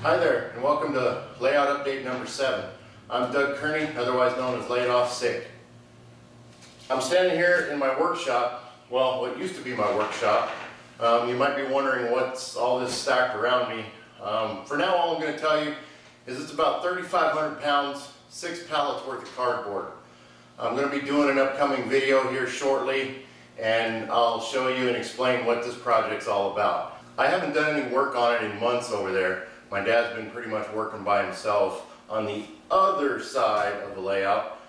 Hi there, and welcome to Layout Update number 7. I'm Doug Kearney, otherwise known as Laid Off Sick. I'm standing here in my workshop, well, what used to be my workshop. You might be wondering what's all this stacked around me. For now, all I'm going to tell you is it's about 3,500 pounds, 6 pallets worth of cardboard. I'm going to be doing an upcoming video here shortly, and I'll show you and explain what this project's all about. I haven't done any work on it in months over there. My dad's been pretty much working by himself on the other side of the layout.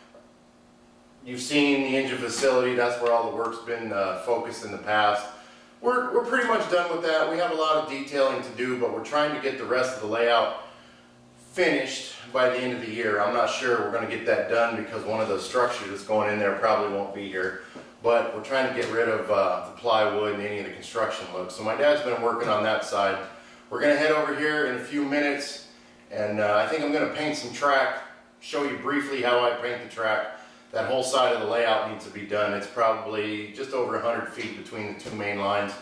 You've seen the engine facility, that's where all the work's been focused in the past. We're pretty much done with that. We have a lot of detailing to do, but we're trying to get the rest of the layout finished by the end of the year. I'm not sure we're going to get that done because one of the structures that's going in there probably won't be here. But we're trying to get rid of the plywood and any of the construction looks. So my dad's been working on that side. We're going to head over here in a few minutes, and I think I'm going to paint some track, show you briefly how I paint the track. That whole side of the layout needs to be done. It's probably just over 100 feet between the two main lines.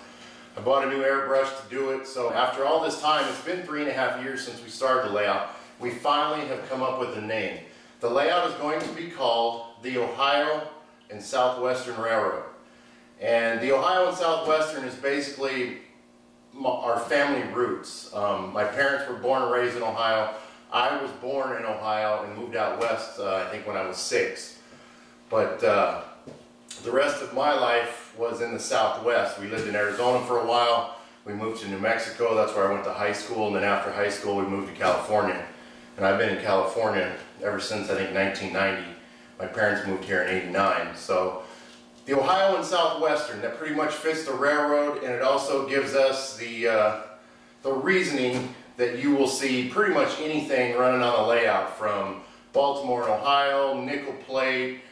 I bought a new airbrush to do it, so after all this time, it's been 3.5 years since we started the layout, we finally have come up with a name. The layout is going to be called the Ohio and Southwestern Railroad. And the Ohio and Southwestern is basically our family roots. My parents were born and raised in Ohio. I was born in Ohio and moved out west, I think when I was 6. But the rest of my life was in the Southwest. We lived in Arizona for a while. We moved to New Mexico. That's where I went to high school. And then after high school, we moved to California. And I've been in California ever since, I think, 1990. My parents moved here in '89. So the Ohio and Southwestern, that pretty much fits the railroad, and it also gives us the reasoning that you will see pretty much anything running on the layout from Baltimore and Ohio, Nickel Plate,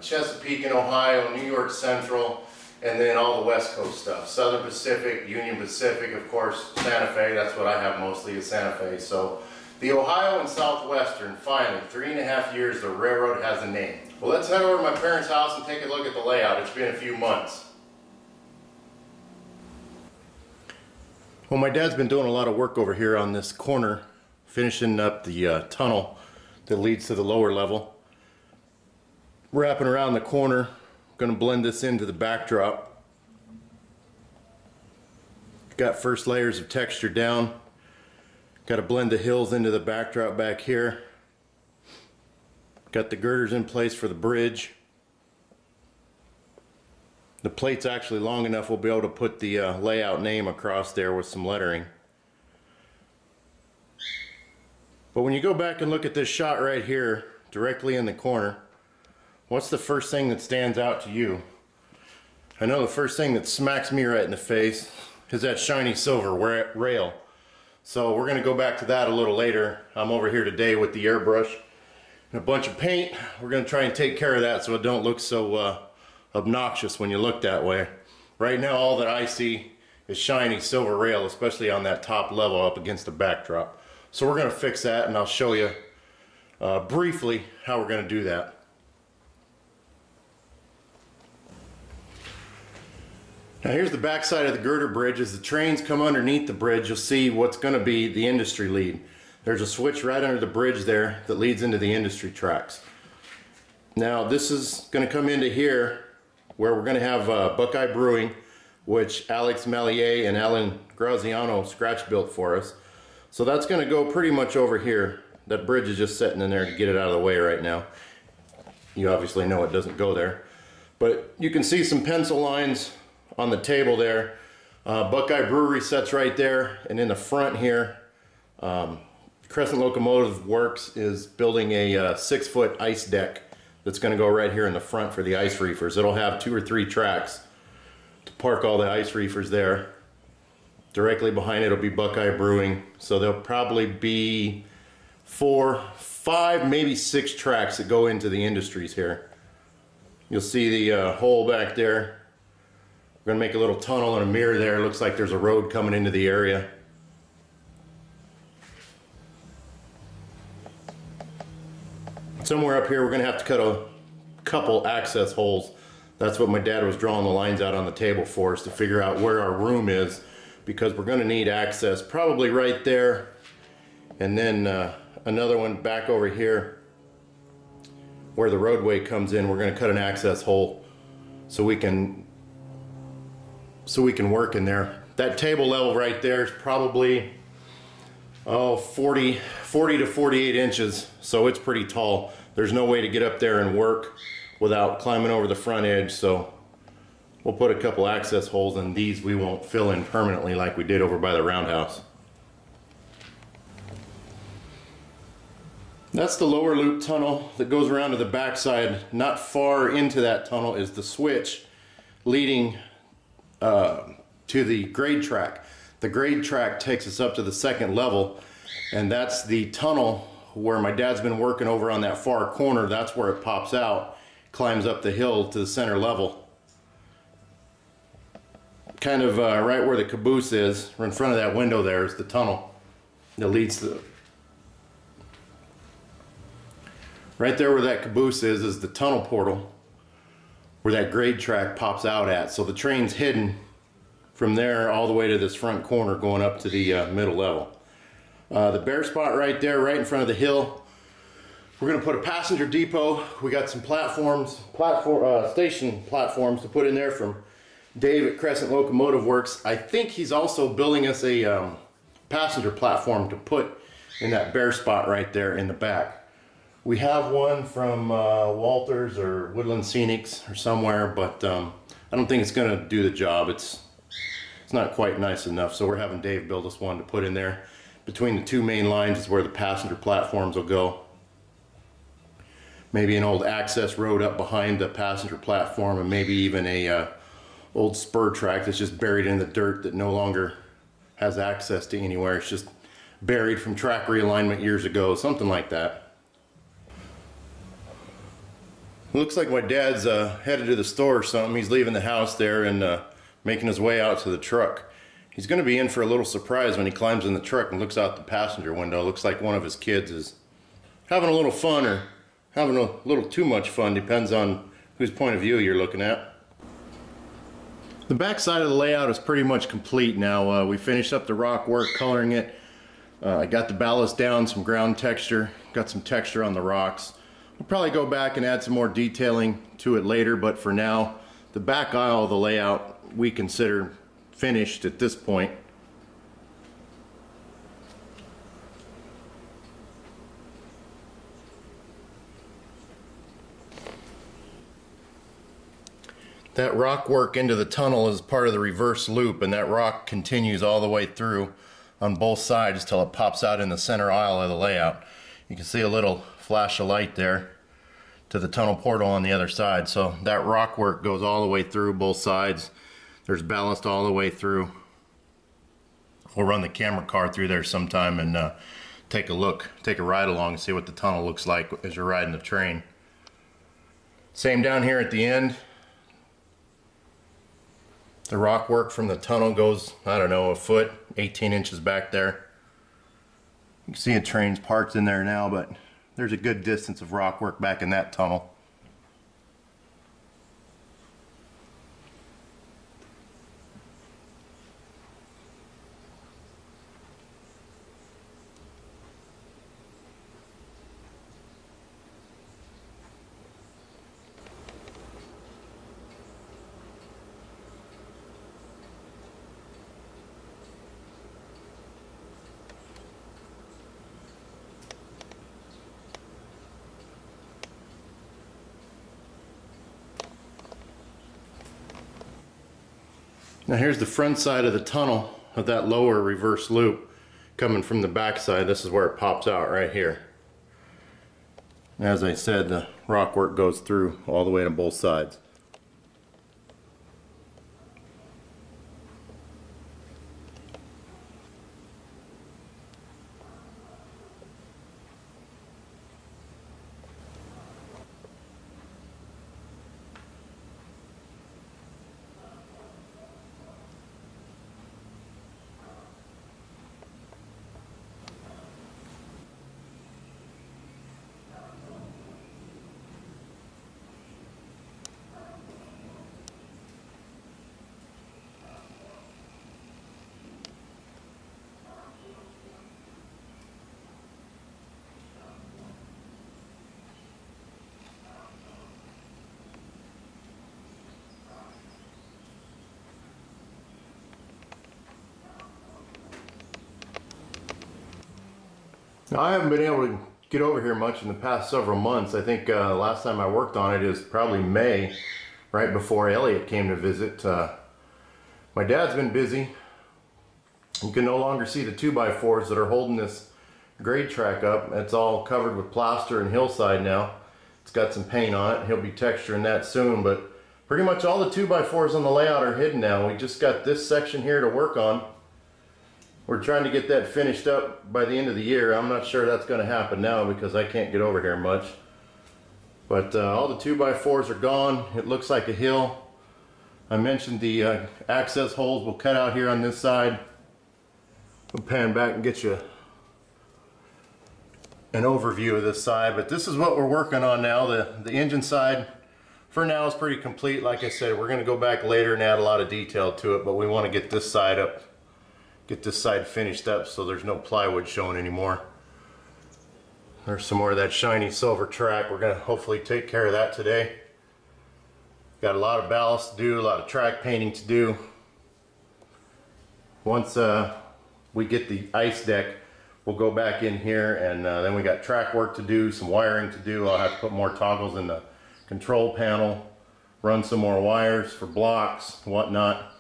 Chesapeake and Ohio, New York Central, and then all the West Coast stuff. Southern Pacific, Union Pacific, of course, Santa Fe, that's what I have mostly is Santa Fe. So the Ohio and Southwestern, finally, 3.5 years, the railroad has a name. Well, let's head over to my parents' house and take a look at the layout. It's been a few months. Well, my dad's been doing a lot of work over here on this corner, finishing up the tunnel that leads to the lower level. Wrapping around the corner, going to blend this into the backdrop. Got first layers of texture down. Got to blend the hills into the backdrop back here. Got the girders in place for the bridge. The plate's actually long enough we'll be able to put the layout name across there with some lettering. But when you go back and look at this shot right here, directly in the corner, what's the first thing that stands out to you? I know the first thing that smacks me right in the face is that shiny silver rail. So we're going to go back to that a little later. I'm over here today with the airbrush and a bunch of paint. We're going to try and take care of that so it don't look so obnoxious when you look that way. Right now all that I see is shiny silver rail, especially on that top level up against the backdrop. So we're going to fix that, and I'll show you briefly how we're going to do that. Now here's the back side of the girder bridge. As the trains come underneath the bridge, you'll see what's going to be the industry lead. There's a switch right under the bridge there that leads into the industry tracks. Now this is going to come into here where we're going to have Buckeye Brewing, which Alex Mallier and Alan Graziano scratch built for us. So that's going to go pretty much over here. That bridge is just sitting in there to get it out of the way right now. You obviously know it doesn't go there. But you can see some pencil lines on the table there. Buckeye Brewery sits right there, and in the front here, Crescent Locomotive Works is building a 6-foot ice deck that's going to go right here in the front for the ice reefers. It'll have 2 or 3 tracks to park all the ice reefers there. Directly behind it will be Buckeye Brewing, so there'll probably be 4, 5, maybe 6 tracks that go into the industries here. You'll see the hole back there. We're going to make a little tunnel and a mirror there. Looks like there's a road coming into the area. Somewhere up here we're going to have to cut a couple access holes. That's what my dad was drawing the lines out on the table for us, to figure out where our room is, because we're going to need access probably right there and then another one back over here where the roadway comes in. We're going to cut an access hole so we can work in there. That table level right there is probably 40 to 48 inches, so it's pretty tall. There's no way to get up there and work without climbing over the front edge, so we'll put a couple access holes, and these we won't fill in permanently like we did over by the roundhouse. That's the lower loop tunnel that goes around to the backside. Not far into that tunnel is the switch leading to the grade track. The grade track takes us up to the second level, and that's the tunnel where my dad's been working over on that far corner. That's where it pops out, climbs up the hill to the center level. Kind of right where the caboose is, or in front of that window there, is the tunnel that leads to right there where that caboose is the tunnel portal where that grade track pops out at. So the train's hidden from there all the way to this front corner going up to the middle level. The bare spot right there, right in front of the hill, we're going to put a passenger depot. We got some station platforms to put in there from Dave at Crescent Locomotive Works. I think he's also building us a passenger platform to put in that bare spot right there in the back. We have one from Walters or Woodland Scenics or somewhere, but I don't think it's going to do the job. It's not quite nice enough, so we're having Dave build us one to put in there. Between the two main lines is where the passenger platforms will go. Maybe an old access road up behind the passenger platform, and maybe even a old spur track that's just buried in the dirt that no longer has access to anywhere. It's just buried from track realignment years ago, something like that. Looks like my dad's headed to the store or something. He's leaving the house there and making his way out to the truck. He's going to be in for a little surprise when he climbs in the truck and looks out the passenger window. Looks like one of his kids is having a little fun or having a little too much fun. Depends on whose point of view you're looking at. The back side of the layout is pretty much complete now. We finished up the rock work, coloring it. I got the ballast down, some ground texture, got some texture on the rocks. We'll probably go back and add some more detailing to it later, but for now, the back aisle of the layout we consider finished at this point. That rock work into the tunnel is part of the reverse loop, and that rock continues all the way through on both sides till it pops out in the center aisle of the layout. You can see a little flash of light there to the tunnel portal on the other side. So that rock work goes all the way through both sides. There's ballast all the way through. We'll run the camera car through there sometime and take a look, take a ride along and see what the tunnel looks like as you're riding the train. Same down here at the end. The rock work from the tunnel goes, I don't know, a foot, 18 inches back there. You can see a train's parked in there now, but there's a good distance of rock work back in that tunnel. Now here's the front side of the tunnel of that lower reverse loop coming from the back side. This is where it pops out right here. And as I said, the rock work goes through all the way to both sides. Now, I haven't been able to get over here much in the past several months. I think last time I worked on it is probably May, right before Elliot came to visit. My dad's been busy. You can no longer see the 2x4s that are holding this grade track up. It's all covered with plaster and hillside now. It's got some paint on it. He'll be texturing that soon, but pretty much all the 2x4s on the layout are hidden now. We just got this section here to work on. We're trying to get that finished up by the end of the year. I'm not sure that's going to happen now because I can't get over here much. But all the 2x4s are gone. It looks like a hill. I mentioned the access holes we'll cut out here on this side. We'll pan back and get you an overview of this side. But this is what we're working on now. The engine side for now is pretty complete. Like I said, we're going to go back later and add a lot of detail to it, but we want to get this side up. Get this side finished up so there's no plywood showing anymore. There's some more of that shiny silver track. We're going to hopefully take care of that today. Got a lot of ballast to do, a lot of track painting to do. Once we get the ice deck, we'll go back in here and then we got track work to do, some wiring to do. I'll have to put more toggles in the control panel, run some more wires for blocks, whatnot.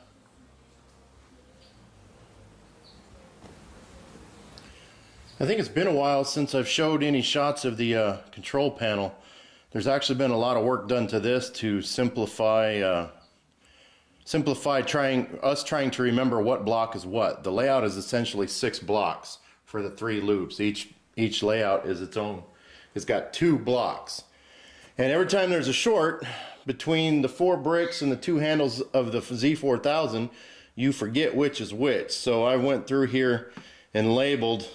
I think it's been a while since I've showed any shots of the control panel. There's actually been a lot of work done to this to simplify trying to remember what block is what. The layout is essentially 6 blocks for the 3 loops. Each layout is its own. It's got 2 blocks. And every time there's a short between the 4 bricks and the 2 handles of the Z4000, you forget which is which. So I went through here and labeled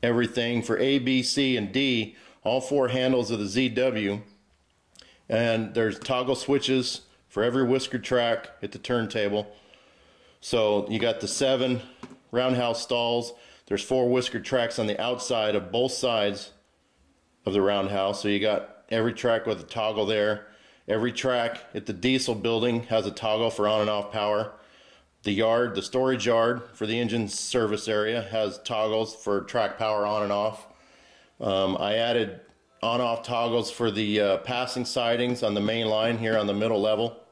everything for A, B, C, and D, all 4 handles of the ZW, and there's toggle switches for every whiskered track at the turntable. So you got the 7 roundhouse stalls. There's 4 whiskered tracks on the outside of both sides of the roundhouse, so you got every track with a toggle there. Every track at the diesel building has a toggle for on and off power. The yard, the storage yard for the engine service area has toggles for track power on and off. I added on-off toggles for the passing sidings on the main line here on the middle level.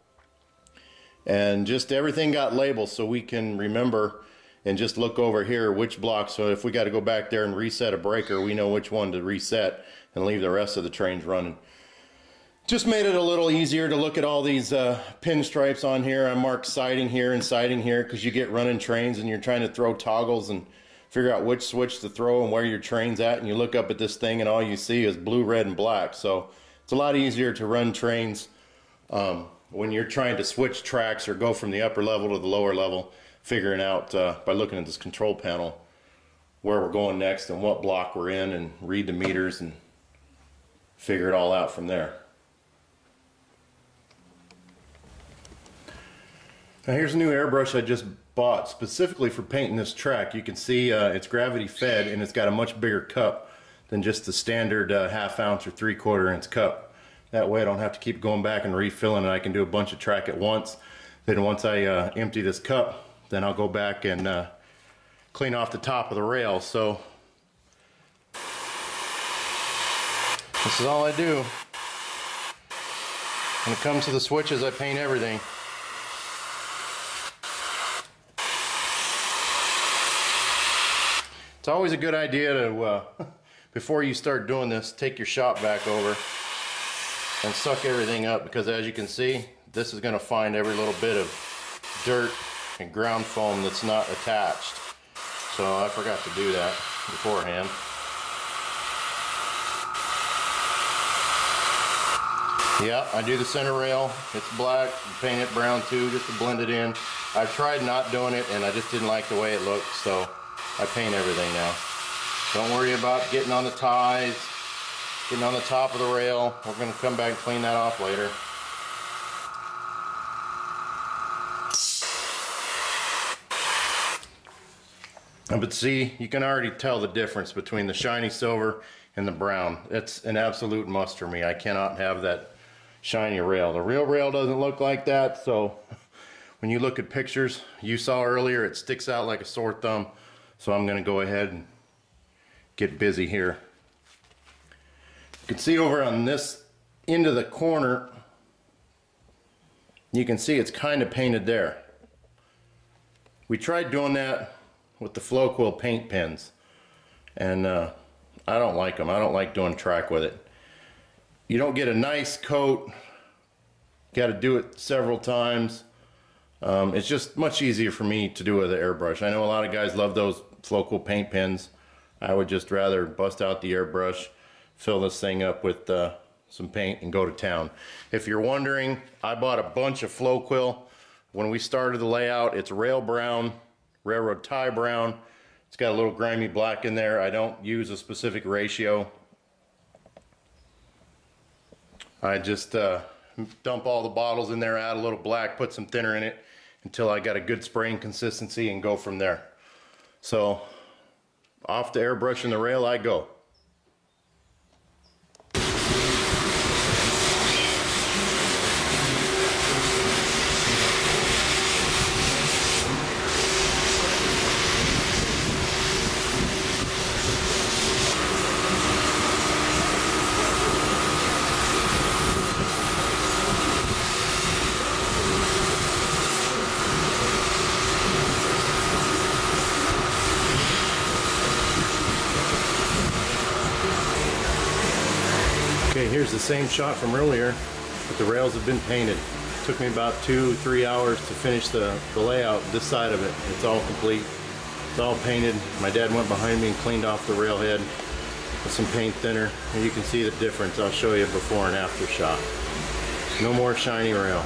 And just everything got labeled so we can remember and just look over here which block. So if we got to go back there and reset a breaker, we know which one to reset and leave the rest of the trains running. Just made it a little easier to look at all these pinstripes on here. I marked siding here and siding here because you get running trains and you're trying to throw toggles and figure out which switch to throw and where your train's at, and you look up at this thing and all you see is blue, red, and black. So it's a lot easier to run trains when you're trying to switch tracks or go from the upper level to the lower level, figuring out by looking at this control panel where we're going next and what block we're in, and read the meters and figure it all out from there. Now here's a new airbrush I just bought specifically for painting this track. You can see it's gravity fed and it's got a much bigger cup than just the standard ½ ounce or 3/4 inch cup. That way I don't have to keep going back and refilling it. I can do a bunch of track at once. Then once I empty this cup, then I'll go back and clean off the top of the rail. So this is all I do. When it comes to the switches, I paint everything. It's always a good idea to, before you start doing this, take your shop vac over and suck everything up, because as you can see, this is going to find every little bit of dirt and ground foam that's not attached. So I forgot to do that beforehand. Yeah, I do the center rail. It's black. Paint it brown too, just to blend it in. I've tried not doing it and I just didn't like the way it looked, so I paint everything now. Don't worry about getting on the ties, getting on the top of the rail. We're going to come back and clean that off later. But see, you can already tell the difference between the shiny silver and the brown. It's an absolute must for me. I cannot have that shiny rail. The real rail doesn't look like that, so when you look at pictures you saw earlier, it sticks out like a sore thumb. So I'm going to go ahead and get busy here. You can see over on this end of the corner, you can see it's kind of painted there. We tried doing that with the flow quill paint pens, and I don't like them. I don't like doing track with it. You don't get a nice coat. Got to do it several times. It's just much easier for me to do with an airbrush. I know a lot of guys love those flow quill paint pens. I would just rather bust out the airbrush, fill this thing up with some paint, and go to town. If you're wondering, I bought a bunch of flow quill. When we started the layout, it's rail brown, railroad tie brown. It's got a little grimy black in there. I don't use a specific ratio. I just dump all the bottles in there, add a little black, put some thinner in it until I got a good spraying consistency, and go from there. So off to airbrushing the rail I go. Okay, here's the same shot from earlier, but the rails have been painted. It took me about 2-3 hours to finish the layout, this side of it. It's all complete. It's all painted. My dad went behind me and cleaned off the rail head with some paint thinner, and you can see the difference. I'll show you a before and after shot. No more shiny rail.